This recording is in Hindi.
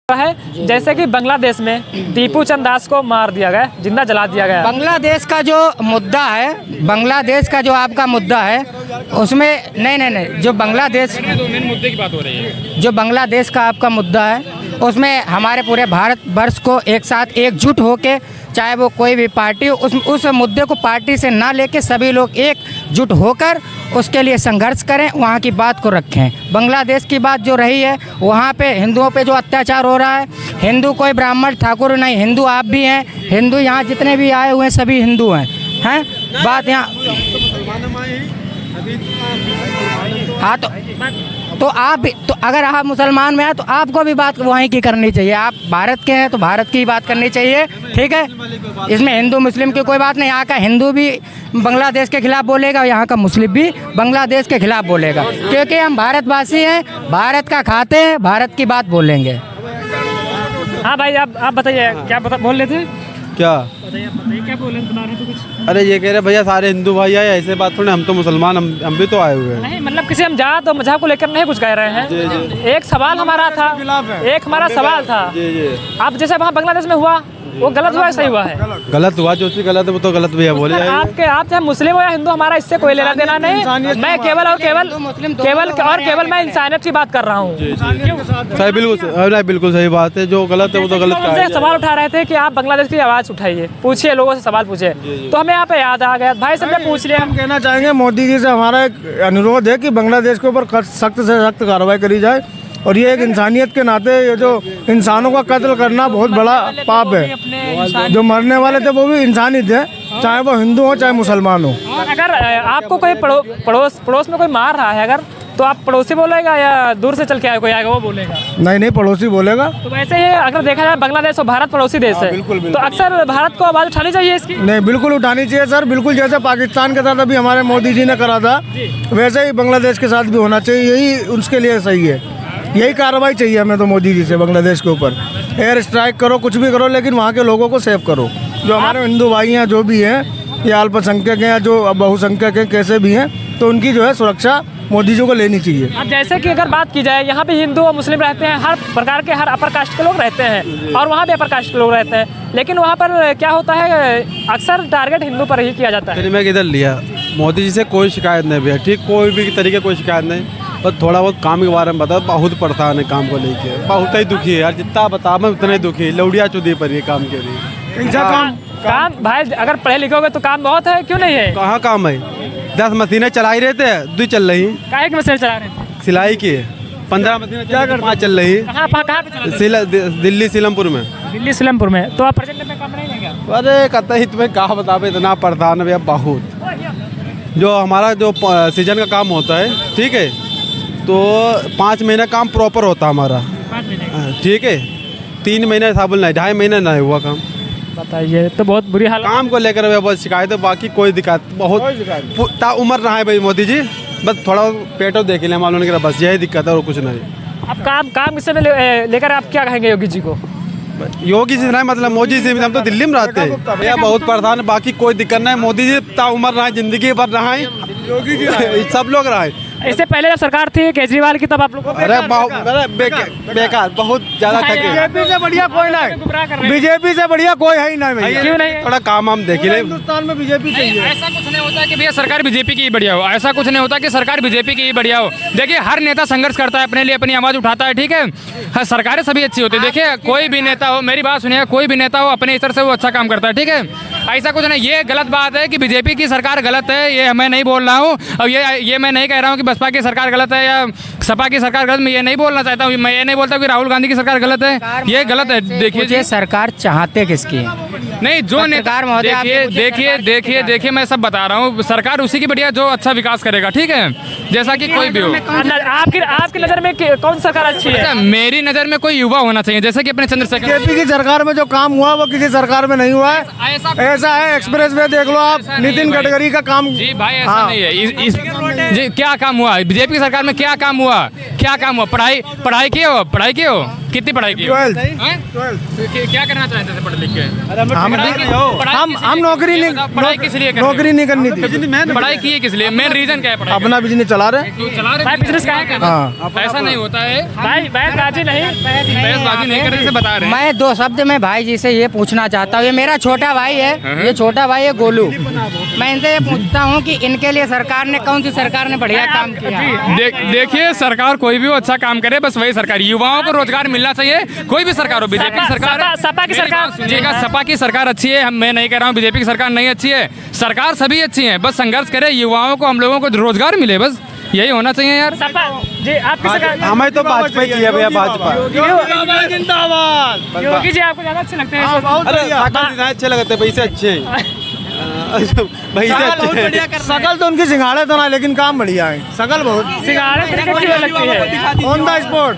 है। जैसे कि बांग्लादेश में दीपू चंद दास को मार दिया गया, जिंदा जला दिया गया। बांग्लादेश का जो मुद्दा है, बांग्लादेश का जो आपका मुद्दा है उसमें नहीं, जो बांग्लादेश मेन मुद्दे की बात हो रही है, जो बांग्लादेश का आपका मुद्दा है उसमें हमारे पूरे भारत वर्ष को एक साथ एकजुट होके, चाहे वो कोई भी पार्टी उस मुद्दे को पार्टी से ना लेके सभी लोग एकजुट होकर उसके लिए संघर्ष करें, वहाँ की बात को रखें। बांग्लादेश की बात जो रही है, वहाँ पे हिंदुओं पे जो अत्याचार हो रहा है, हिंदू कोई ब्राह्मण ठाकुर नहीं, हिंदू आप भी हैं, हिंदू यहाँ जितने भी आए हुए हैं सभी हिंदू हैं बात यहाँ। हाँ तो आप भी, तो अगर आप मुसलमान में हैं तो आपको भी बात वहीं की करनी चाहिए। आप भारत के हैं तो भारत की बात करनी चाहिए, ठीक है। इसमें हिंदू मुस्लिम की कोई बात नहीं। यहाँ का हिंदू भी बांग्लादेश के खिलाफ बोलेगा, यहाँ का मुस्लिम भी बांग्लादेश के खिलाफ बोलेगा, क्योंकि हम भारतवासी हैं, भारत का खाते हैं, भारत की बात बोलेंगे। हाँ भाई, आप बताइए क्या बोल रहे थे? क्या बताइए क्या बोल रहे थे कुछ? अरे ये कह रहे भैया सारे हिंदू भाई आए, ऐसे बात थोड़ी, हम तो मुसलमान, हम भी तो आए हुए हैं। नहीं, मतलब किसी हम जात और मजहब को लेकर नहीं कुछ कह रहे हैं। एक सवाल हमारा था, एक हमारा सवाल था। अब जैसे वहाँ बांग्लादेश में हुआ, वो गलत हुआ, सही हुआ है? गलत हुआ, जो चीज गलत है वो तो गलत भैया बोले। आप चाहे मुस्लिम हो या हिंदू, हमारा इससे कोई लेना देना नहीं। मैं केवल मैं इंसानियत की बात कर रहा हूँ। सही, बिल्कुल सही बात है, जो गलत है वो तो गलत है। सवाल उठा रहे थे कि आप बांग्लादेश की आवाज़ उठाइए, पूछिए, लोगों से सवाल पूछे, तो हमें यहाँ पे याद आ गया भाई, सबने पूछ लिया। हम कहना चाहेंगे मोदी जी से हमारा एक अनुरोध है कि बांग्लादेश के ऊपर सख्त से सख्त कार्रवाई करी जाए, और ये एक इंसानियत के नाते ये जो इंसानों का कत्ल करना बहुत बड़ा पाप है। जो मरने वाले थे वो भी इंसान ही थे, चाहे वो हिंदू हो चाहे मुसलमान हो। अगर आपको कोई पड़ोस में कोई मार रहा है अगर, तो आप पड़ोसी बोलेगा या दूर से चल के कोई आएगा वो बोलेगा? नहीं, पड़ोसी बोलेगा। तो वैसे ही अगर देखा जाए बांग्लादेश और भारत पड़ोसी देश है, तो अक्सर भारत को आवाज़ उठानी चाहिए इसकी। नहीं, बिल्कुल उठानी चाहिए सर, बिल्कुल जैसे पाकिस्तान के साथ अभी हमारे मोदी जी ने करा था, वैसे ही बांग्लादेश के साथ भी होना चाहिए। यही उसके लिए सही है, यही कार्रवाई चाहिए हमें तो मोदी जी से। बांग्लादेश के ऊपर एयर स्ट्राइक करो, कुछ भी करो, लेकिन वहाँ के लोगों को सेव करो। जो हमारे हिंदू भाई हैं, जो भी हैं, या अल्पसंख्यक हैं या जो बहुसंख्यक हैं, कैसे भी हैं, तो उनकी जो है सुरक्षा मोदी जी को लेनी चाहिए। अब जैसे कि अगर बात की जाए, यहाँ पे हिंदू और मुस्लिम रहते हैं, हर प्रकार के हर अपर कास्ट के लोग रहते हैं, और वहाँ भी अपर कास्ट के लोग रहते हैं, लेकिन वहाँ पर क्या होता है, अक्सर टारगेट हिंदू पर ही किया जाता है। मैं किधर लिया, मोदी जी से कोई शिकायत नहीं भैया, ठीक, कोई भी तरीके कोई शिकायत नहीं, बस थोड़ा बहुत काम के बारे में बता। बहुत परेशान है काम को लेके, बहुत ही दुखी है यार, जितना बता मैं उतना ही दुखी, लौड़िया चुदी पर ये काम के लिए। काम भाई, अगर पढ़े लिखे होगे तो काम बहुत है, क्यों नहीं है? कहाँ काम है? 10 मशीनें चला ही रहते हैं, 2 चल रही। काहे की मशीन चला रहे थे? सिलाई की 15 मशीनें क्या कर 5 चल रही। कहाँ पे चला रहे थे? दिल्ली सीलमपुर में। दिल्ली सीलमपुर में। तो आप प्रेजेंट में काम नहीं है क्या? अरे कहते ही तुम्हें कहा बता, इतना परेशान है भैया बहुत। जो हमारा जो सीजन का काम होता है, ठीक है, तो 5 महीना काम प्रॉपर होता है हमारा, 5 महीने, ठीक है। 3 महीने साबुन नहीं, 2.5 महीने नहीं हुआ काम। बताइए, तो बहुत बुरी हालत। काम को लेकर बहुत शिकायत है, बाकी कोई दिक्कत बहुत उम्र रहा है भाई मोदी जी, बस थोड़ा पेटो देख ले मालूम नहीं, बस यही दिक्कत है और कुछ नहीं। अब काम किससे लेकर आप क्या कहेंगे योगी जी को? योगी जी नहीं, मतलब मोदी जी, हम तो दिल्ली में रहते हैं भैया, बहुत परेशान है, बाकी कोई दिक्कत नहीं। मोदी जी उम्र रहा है, जिंदगी भर रहा है, योगी जी सब लोग रहा है। इससे पहले जब सरकार थी केजरीवाल की, तब आप लोग बेकार बहुत ज्यादा थके। बीजेपी से बढ़िया कोई नहीं, बीजेपी से बढ़िया कोई है ही नहीं भैया। क्यों नहीं? थोड़ा काम हम देख ले, हिंदुस्तान में बीजेपी चाहिए। ऐसा कुछ नहीं होता कि भैया सरकार बीजेपी की ही बढ़िया हो, ऐसा कुछ नहीं होता कि सरकार बीजेपी की ही बढ़िया हो। देखिए, हर नेता संघर्ष करता है, अपने लिए अपनी आवाज़ उठाता है, ठीक है। हाँ, सरकारें सभी अच्छी होती है। देखिए, कोई भी नेता हो, मेरी बात सुनिए, कोई भी नेता हो अपने स्तर से वो अच्छा काम करता है, ठीक है। ऐसा कुछ नहीं, ये गलत बात है कि बीजेपी की सरकार गलत है, ये मैं नहीं बोल रहा हूँ। और ये मैं नहीं कह रहा हूँ कि बसपा की सरकार गलत है या सपा की सरकार गलत, मैं ये नहीं बोलना चाहता हूँ। मैं ये नहीं बोलता कि राहुल गांधी की सरकार गलत है, ये गलत है। देखिए, सरकार चाहते किसकी है? नहीं, जो नेता, देखिए मैं सब बता रहा हूँ, सरकार उसी की बढ़िया जो अच्छा विकास करेगा, ठीक है, जैसा कि कोई भी हो। आपकी नज़र में कौन सरकार अच्छी है? मेरी नज़र में कोई युवा होना चाहिए, जैसे कि अपने चंद्रशेखर। बीजेपी की सरकार में जो काम हुआ वो किसी सरकार में नहीं हुआ है। कैसा है एक्सप्रेस वे देख लो आप, ऐसा नहीं नितिन भाई। गडकरी का काम। जी भाई ऐसा हाँ। नहीं है। जी क्या काम हुआ बीजेपी की सरकार में? क्या काम हुआ? क्या काम हुआ? पढ़ाई किए हो? पढ़ाई किए हो? कितनी पढ़ाई की हो? 12th। हैं? क्या करना चाहते थे पढ़ लिख के? हम नौकरी नहीं, पढ़ाई किस लिए कर रहे हो? नौकरी नहीं करनी थी, पढ़ाई की है किस लिए? मेन रीजन क्या है पढ़ाई का? अपना बिजनेस चला रहे। तो चला रहे भाई बिजनेस कहाँ है? हाँ। ऐसा नहीं होता है। भाई बहसबाजी नहीं, बहसबाजी नहीं करने से बता रहे हैं। मैं 2 शब्द में भाई जी से ये पूछना चाहता हूँ, ये मेरा छोटा भाई है, ये छोटा भाई है गोलू। मैं इनसे ये पूछता हूँ कि इनके लिए सरकार ने, कौन सी सरकार ने बढ़िया काम किया? देखिए सरकार कोई भी अच्छा काम करे, बस वही सरकार, युवाओं को रोजगार मिलना चाहिए। कोई भी सरकार हो, बीजेपी की सरकार है, सपा की मेरी सरकार- बात सुनिएगा, सपा की सरकार अच्छी है, मैं नहीं कह रहा हूँ बीजेपी की सरकार नहीं अच्छी है। सरकार सभी अच्छी है, बस संघर्ष करे, युवाओं को, हम लोगों को रोजगार मिले, बस यही होना चाहिए यार। सपा जी आपकी सरकार, हमें तो भाजपा ही चाहिए भैया, भाजपा। योगी जी आपको ज्यादा अच्छे लगते हैं? अरे शकल डिजाइन अच्छे लगते हैं, पैसे अच्छे हैं। पैसे अच्छे हैं। शकल तो उनकी सिंगाड़े तो ना, लेकिन काम बढ़िया है, शकल बहुत सिंगाड़े तरीके की लगती है। On the spot.